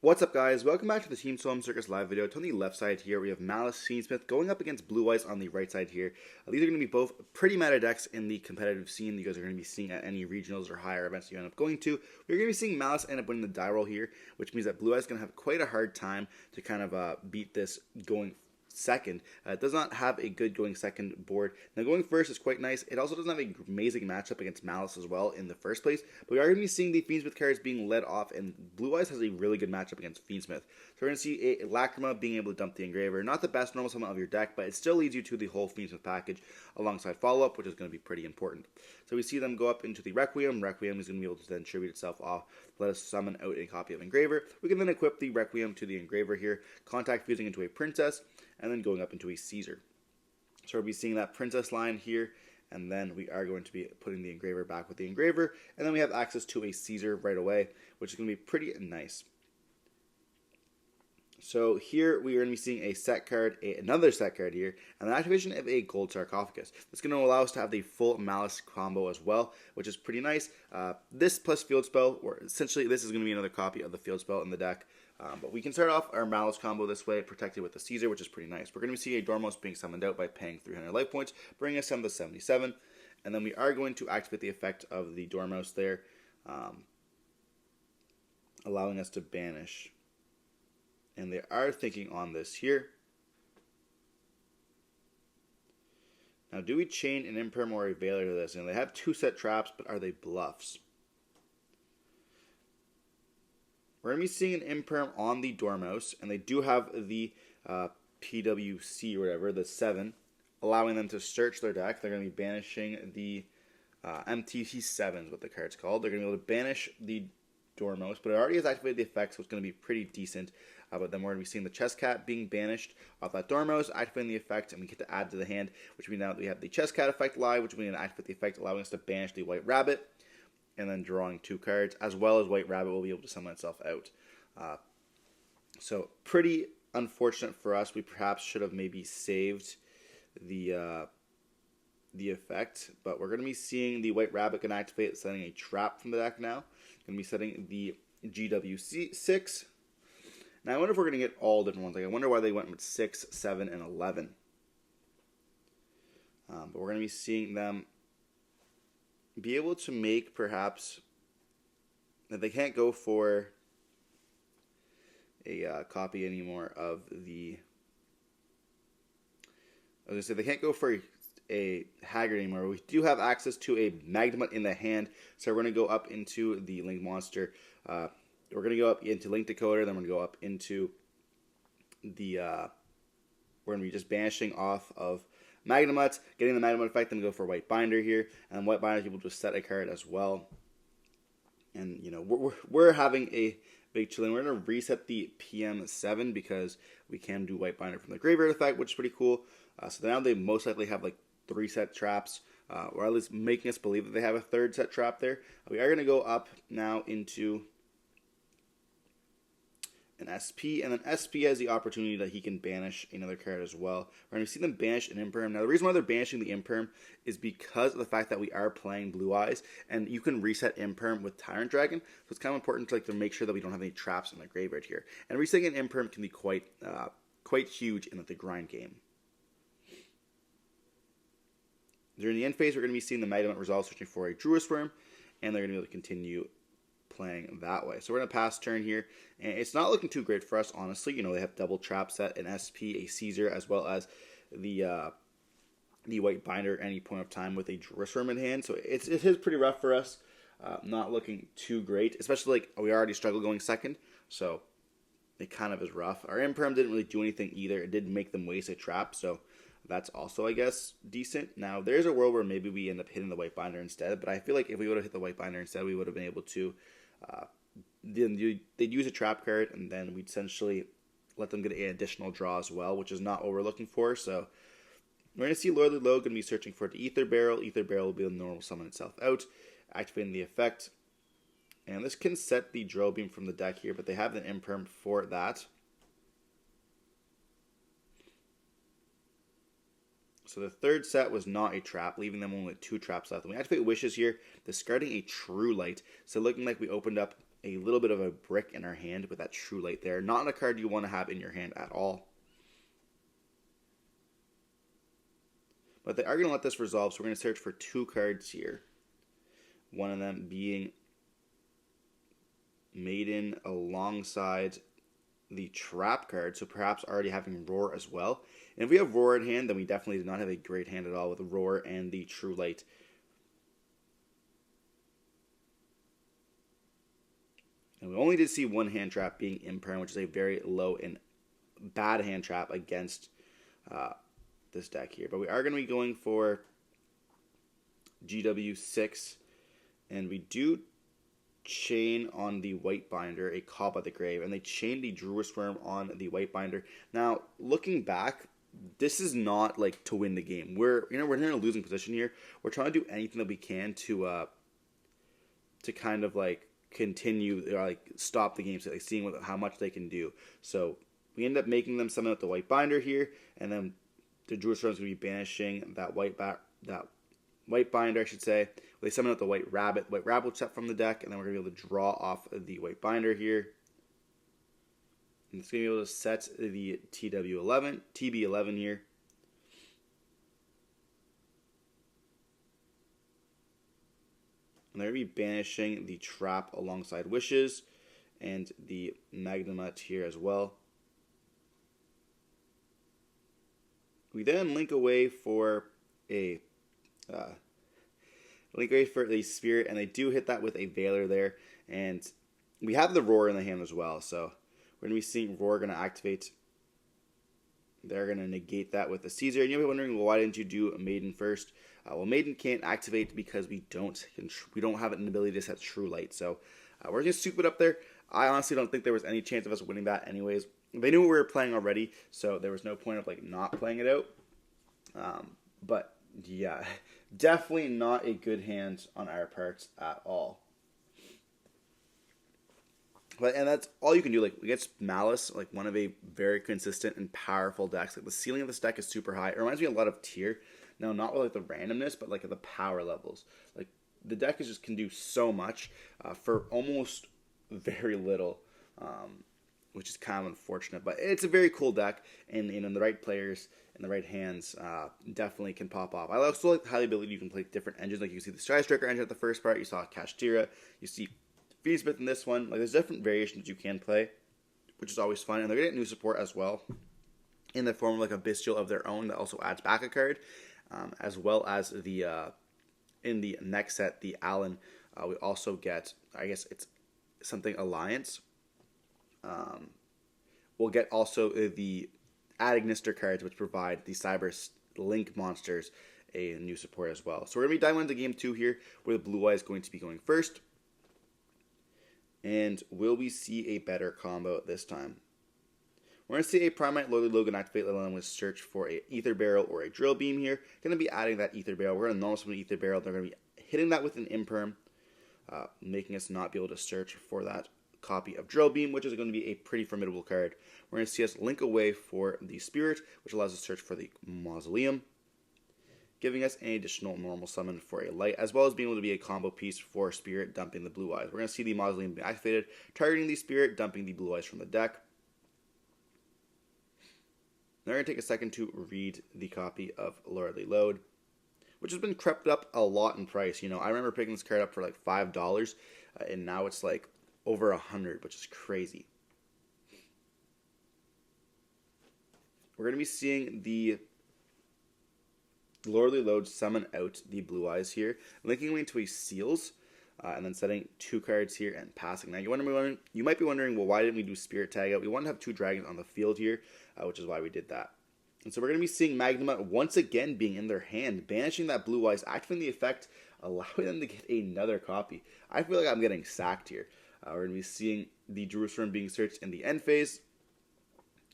What's up, guys? Welcome back to the Team Solemn Circus live video. On the left side here, we have Maliss, Smith going up against Blue Eyes on the right side here. These are going to be both pretty meta decks in the competitive scene you guys are going to be seeing at any regionals or higher events you end up going to. We're going to be seeing Maliss end up winning the die roll here, which means that Blue Eyes is going to have quite a hard time to kind of beat this going second. It does not have a good going second board. Now going first is quite nice. It also doesn't have an amazing matchup against Maliss as well in the first place. But we are going to be seeing the Fiendsmith cards being led off, and Blue Eyes has a really good matchup against Fiendsmith. So we're going to see a Lacrima being able to dump the Engraver. Not the best normal summon of your deck, but it still leads you to the whole Fiendsmith package alongside follow-up, which is going to be pretty important. So we see them go up into the Requiem. Requiem is going to be able to then tribute itself off. Let us summon out a copy of Engraver. We can then equip the Requiem to the Engraver here, contact fusing into a Princess, and then going up into a Caesar. So we'll be seeing that Princess line here, and then we are going to be putting the Engraver back with the Engraver, and then we have access to a Caesar right away, which is going to be pretty nice. So here we are going to be seeing a set card, another set card here, and an activation of a Gold Sarcophagus. It's going to allow us to have the full Maliss combo as well, which is pretty nice. This plus Field Spell, or essentially this is going to be another copy of the Field Spell in the deck. But we can start off our Maliss combo this way, protected with the Caesar, which is pretty nice. We're going to see a Dormos being summoned out by paying 300 life points, bringing us down to 77. And then we are going to activate the effect of the Dormos there, allowing us to banish. And they are thinking on this here. Now, do we chain an Imperm or a Veiler to this? And they have two set traps, but are they bluffs? We're going to be seeing an Imperm on the Dormos, and they do have the PWC or whatever, the 7, allowing them to search their deck. They're going to be banishing the MTT7 is what the card's called. They're going to be able to banish the Dormos, but it already has activated the effect, so it's going to be pretty decent. But then we're going to be seeing the Chess Cat being banished off that Dormos, activating the effect, and we get to add to the hand, which means now that we have the Chess Cat effect live, which means activate the effect, allowing us to banish the White Rabbit, and then drawing 2 cards, as well as White Rabbit will be able to summon itself out. So pretty unfortunate for us. We perhaps should have maybe saved the effect, but we're going to be seeing the White Rabbit can activate, setting a trap from the deck now. Going to be setting the GWC6. Now I wonder if we're going to get all different ones. Like I wonder why they went with 6, 7, and 11. But we're going to be seeing them be able to make perhaps that they can't go for a copy anymore of the. I was going to say they can't go for a Haggard anymore. We do have access to a Magnemite in the hand, so we're going to go up into the Link Monster. We're going to go up into Link Decoder, then we're going to go up into the. We're going to be just banishing off of Magnemites, getting the Magnemite effect, then go for White Binder here, and White Binder is able to set a card as well. And you know we're having a big chilling. We're going to reset the PM7 because we can do White Binder from the Graveyard effect, which is pretty cool. So now they most likely have like 3 set traps, or at least making us believe that they have a 3rd set trap there. We are going to go up now into an SP, and then SP has the opportunity that he can banish another card as well. We're going to see them banish an Imperm. Now, the reason why they're banishing the Imperm is because of the fact that we are playing Blue Eyes, and you can reset Imperm with Tyrant Dragon, so it's kind of important to make sure that we don't have any traps in the graveyard here. And resetting an Imperm can be quite huge in the grind game. During the end phase, we're going to be seeing the Magnemite resolve, searching for a Druid Worm, and they're going to be able to continue playing that way. So we're going to pass turn here, and it's not looking too great for us, honestly. You know, they have double trap set, an SP, a Caesar, as well as the White Binder at any point of time with a Druid Worm in hand. So it is pretty rough for us. Not looking too great, especially like we already struggle going second, so it kind of is rough. Our Imperm didn't really do anything either. It did make them waste a trap, so that's also, I guess, decent. Now, there's a world where maybe we end up hitting the White Binder instead, but I feel like if we would have hit the White Binder instead, we would have been able to. They'd use a trap card, and then we'd essentially let them get an additional draw as well, which is not what we're looking for. So we're going to see Lordly Low going to be searching for the Ether Barrel. Ether Barrel will be able to normal summon itself out, activating the effect. And this can set the Drill Beam from the deck here, but they have an Imperm for that. So the 3rd set was not a trap, leaving them only with 2 traps left. And we activate Wishes here, discarding a True Light. So looking like we opened up a little bit of a brick in our hand with that True Light there. Not a card you want to have in your hand at all. But they are going to let this resolve, so we're going to search for 2 cards here. One of them being Maiden alongside the Trap card, so perhaps already having Roar as well. And if we have Roar in hand, then we definitely did not have a great hand at all with Roar and the True Light. And we only did see 1 hand trap being Imperm, which is a very low and bad hand trap against this deck here. But we are going to be going for GW6, and we do chain on the White Binder, a Call by the Grave, and they chain the Druid's Worm on the White Binder. Now, looking back, this is not like to win the game. We're in a losing position here. We're trying to do anything that we can to kind of like continue or like stop the game, so like seeing how much they can do. So we end up making them summon out the White Binder here, and then the Druid's Worm is going to be banishing that White Binder, I should say. They summon out the White Rabbit. White Rabbit will set from the deck, and then we're going to be able to draw off the White Binder here. And it's going to be able to set the TB11 here. And they're going to be banishing the Trap alongside Wishes and the Magnemite here as well. We then link away for a Spirit, and they do hit that with a Veiler there. And we have the Roar in the hand as well, so we're going to be seeing Roar going to activate. They're going to negate that with the Caesar. And you'll be wondering, well, why didn't you do Maiden first? Well, Maiden can't activate because we don't have an ability to set True Light. So we're going to soup it up there. I honestly don't think there was any chance of us winning that anyways. They knew we were playing already, so there was no point of like not playing it out. But yeah, definitely not a good hand on our parts at all. And that's all you can do. Like against Maliss, like one of a very consistent and powerful decks. Like the ceiling of this deck is super high. It reminds me a lot of Tier. Now, not with like the randomness, but like the power levels. Like the deck just can do so much for almost very little, which is kind of unfortunate. But it's a very cool deck, and the right players and the right hands definitely can pop off. I also like the high ability you can play different engines. Like you see the Sky Striker engine at the first part. You saw Kashtira. You see Feedsmith in this one. Like there's different variations you can play, which is always fun. And they're getting new support as well in the form of like a Bestial of their own that also adds back a card, as well as the in the next set, the Allen. We also get, I guess it's something Alliance. We'll get also the Adagnister cards, which provide the Cyber Link monsters a new support as well. So we're going to be diving into game 2 here, where the Blue Eye is going to be going first. And will we see a better combo this time? We're going to see a Primite Lordly Logan activate, let alone with search for a Ether Barrel or a Drill Beam here. Going to be adding that Ether Barrel. We're going to normal summon an Ether Barrel. They're going to be hitting that with an Imperm, making us not be able to search for that copy of Drill Beam, which is going to be a pretty formidable card. We're going to see us link away for the Spirit, which allows us to search for the Mausoleum, giving us an additional normal summon for a Light, as well as being able to be a combo piece for Spirit dumping the Blue Eyes. We're going to see the Mausoleum being activated, targeting the Spirit, dumping the Blue Eyes from the deck. Now we're going to take a second to read the copy of Lordly Load, which has been crept up a lot in price. I remember picking this card up for like $5, and now it's like over $100, which is crazy. We're going to be seeing the Lordly Load summon out the Blue Eyes here, linking away into a Seals, and then setting 2 cards here and passing. Now you might be wondering, well, why didn't we do Spirit Tag out? We want to have 2 dragons on the field here, which is why we did that. And so we're going to be seeing Magnemite once again being in their hand, banishing that Blue Eyes, activating the effect, allowing them to get another copy. I feel like I'm getting sacked here. We're going to be seeing the Jerusalem being searched in the end phase,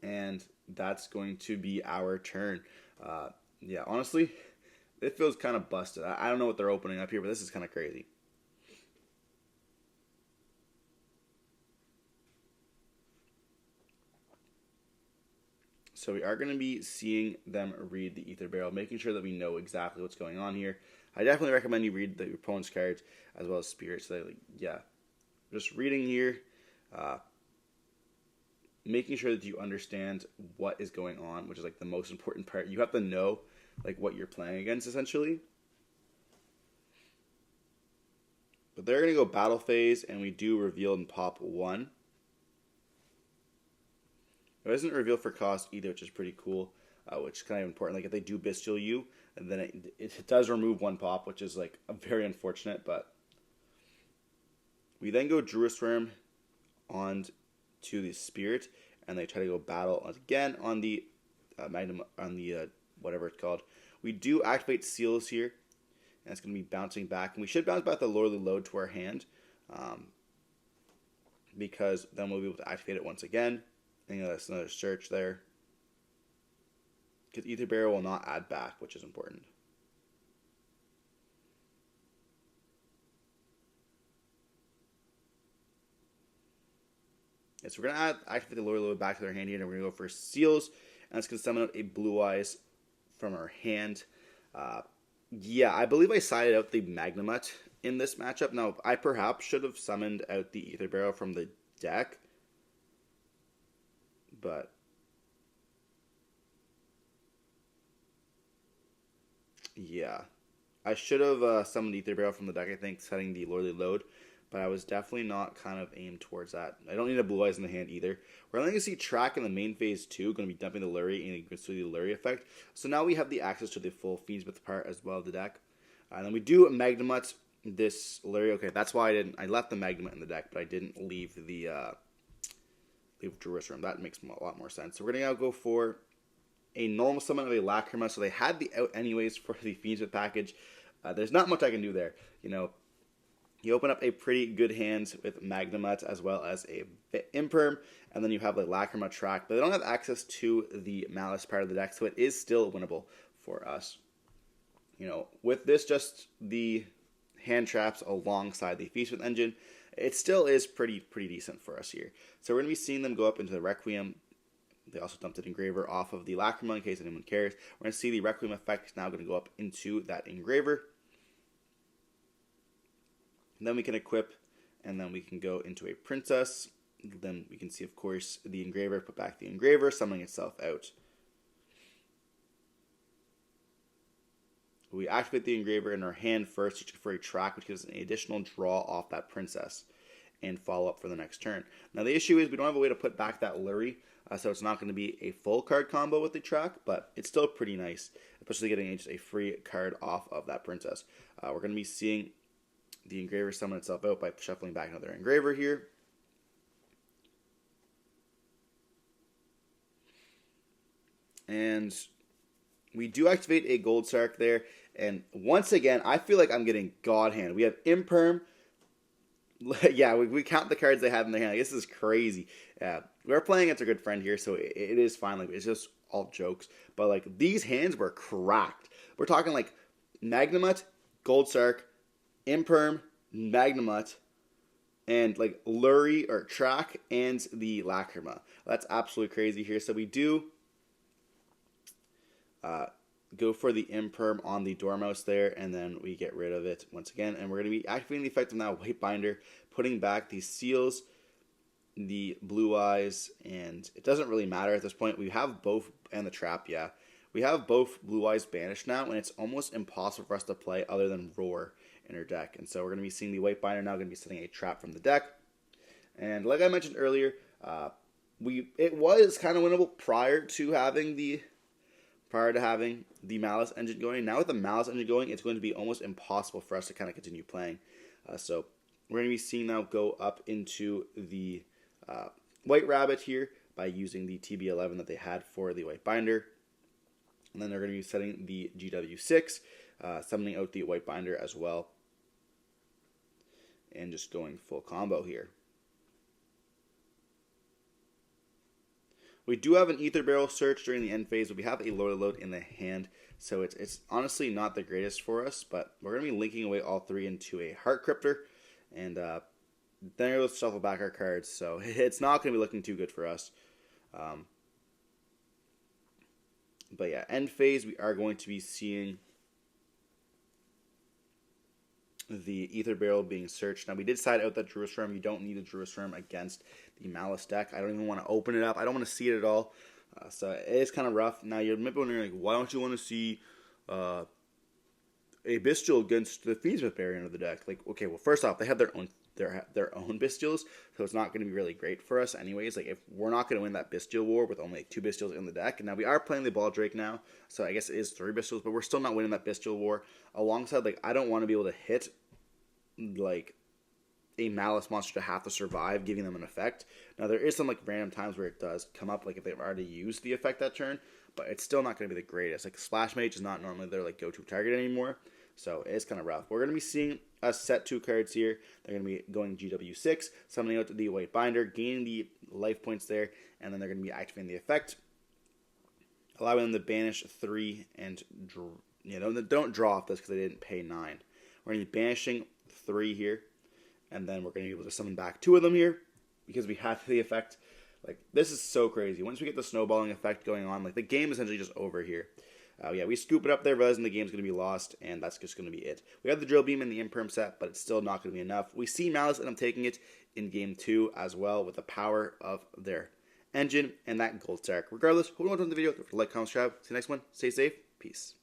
and that's going to be our turn. Yeah, honestly, it feels kind of busted. I don't know what they're opening up here, but this is kind of crazy. So we are going to be seeing them read the Ether Barrel, making sure that we know exactly what's going on here. I definitely recommend you read your opponent's cards as well as Spirit. So that, yeah, just reading here, making sure that you understand what is going on, which is like the most important part. You have to know like what you're playing against, essentially. But they're going to go battle phase, and we do reveal in pop 1. It doesn't reveal for cost either, which is pretty cool, which is kind of important. Like if they do bestial you, and then it does remove 1 pop, which is like very unfortunate. But we then go Druisworm on to the Spirit, and they try to go battle again on the Magnum, on the whatever it's called. We do activate Seals here, and it's going to be bouncing back. And we should bounce back the Lordly Load to our hand, because then we'll be able to activate it once again. And that's another search there. Because Ether Barrel will not add back, which is important. Yeah, so we're going to activate the Lordly Load back to their hand here, and we're going to go for Seals. And it's going to summon out a Blue Eyes from our hand. Yeah, I believe I sided out the Magnemite in this matchup. Now, I perhaps should have summoned out the Ether Barrel from the deck. But yeah, I should have summoned Ether Barrel from the deck, I think, setting the Lordly Load. But I was definitely not kind of aimed towards that. I don't need a Blue Eyes in the hand either. We're only going to see Track in the main phase 2, going to be dumping the Lurie, and you can see the Lurie effect. So now we have the access to the full Fiendsmith part as well of the deck. And then we do Magnemite this Lurie. Okay, that's why I left the Magnemite in the deck, but I didn't leave the leave Jerusalem. That makes a lot more sense. So we're going to now go for a normal summon of a Lacrima. So they had the out anyways for the Fiendsmith package. There's not much I can do there. You know, you open up a pretty good hand with Magnemite as well as a Imperm, and then you have the Lacrima Track, but they don't have access to the Malice part of the deck, so it is still winnable for us. You know, with this, just the hand traps alongside the Fiendsmith engine, it still is pretty decent for us here. So we're going to be seeing them go up into the Requiem. They also dumped an Engraver off of the Lacrima in case anyone cares. We're going to see the Requiem effect now going to go up into that Engraver. And then we can equip, and then we can go into a Princess. Then we can see, of course, the Engraver, put back the Engraver, summoning itself out. We activate the Engraver in our hand first for a track, which gives us an additional draw off that Princess and follow up for the next turn. Now the issue is we don't have a way to put back that Lurie, so it's not going to be a full card combo with the track, but it's still pretty nice, especially getting just a free card off of that Princess. We're going to be seeing the Engraver summon itself out by shuffling back another Engraver here. And we do activate a Gold Sark there. And once again, I feel like I'm getting God Hand. We have Imperm. Yeah, we count the cards they have in their hand. Like, this is crazy. We're playing against a good friend here, so it is fine. Like, it's just all jokes. But like these hands were cracked. We're talking like Magnemite, Gold Sark, Imperm, Magnemite, and like Lurie or Track and the Lacrima. That's absolutely crazy here. So we do go for the Imperm on the Dormouse there, and then we get rid of it once again. And we're going to be activating the effect of now White Binder, putting back the Seals, the Blue Eyes, and it doesn't really matter at this point. We have both, and the Trap, yeah. We have both Blue Eyes banished now, and it's almost impossible for us to play other than Roar in our deck. And so we're going to be seeing the White Binder now going to be setting a trap from the deck. And like I mentioned earlier, it was kind of winnable prior to having the Malice engine going. Now with the Malice engine going, it's going to be almost impossible for us to kind of continue playing. So we're going to be seeing now go up into the White Rabbit here by using the TB11 that they had for the White Binder. And then they're going to be setting the GW6, summoning out the White Binder as well. And just going full combo here. We do have an Ether Barrel search during the end phase, but we have a Lordly Load in the hand, so it's honestly not the greatest for us, but we're going to be linking away all three into a Heart Cryptor, and then we'll shuffle back our cards, so it's not going to be looking too good for us. But yeah, end phase, we are going to be seeing the Ether Barrel being searched. Now, we did side out that Jerusalem. You don't need a Jerusalem against the Maliss deck. I don't even want to open it up. I don't want to see it at all. So it is kind of rough. Now, you're maybe wondering, like, why don't you want to see a Bestial against the Fiendsmith variant of the deck? Like, okay, well, first off, they have their own Bestials, so it's not going to be really great for us anyways. Like, if we're not going to win that Bestial war with only 2 Bestials in the deck, and now we are playing the Ball Drake now, so I guess it is 3 Bestials, but we're still not winning that Bestial war. Alongside, like, I don't want to be able to hit, like, a Maliss monster to have to survive, giving them an effect. Now, there is some, like, random times where it does come up, like, if they've already used the effect that turn, but it's still not going to be the greatest. Like, Splash Mage is not normally their, like, go-to target anymore, so it is kind of rough. We're going to be seeing us set 2 cards here. They're going to be going GW6, summoning out the White Binder, gaining the life points there, and then they're going to be activating the effect, allowing them to banish 3 and, don't draw off this because they didn't pay 9. We're going to be banishing 3 here, and then we're going to be able to summon back 2 of them here because we have the effect. Like, this is so crazy. Once we get the snowballing effect going on, like, the game is essentially just over here. Yeah, we scoop it up there, and the game's going to be lost, and that's just going to be it. We have the Drill Beam in the Imperm set, but it's still not going to be enough. We see Maliss end up taking it in Game 2 as well with the power of their engine and that Gold Stack. Regardless, hope you want to watch the video. Don't forget to like, comment, subscribe. See you next one. Stay safe. Peace.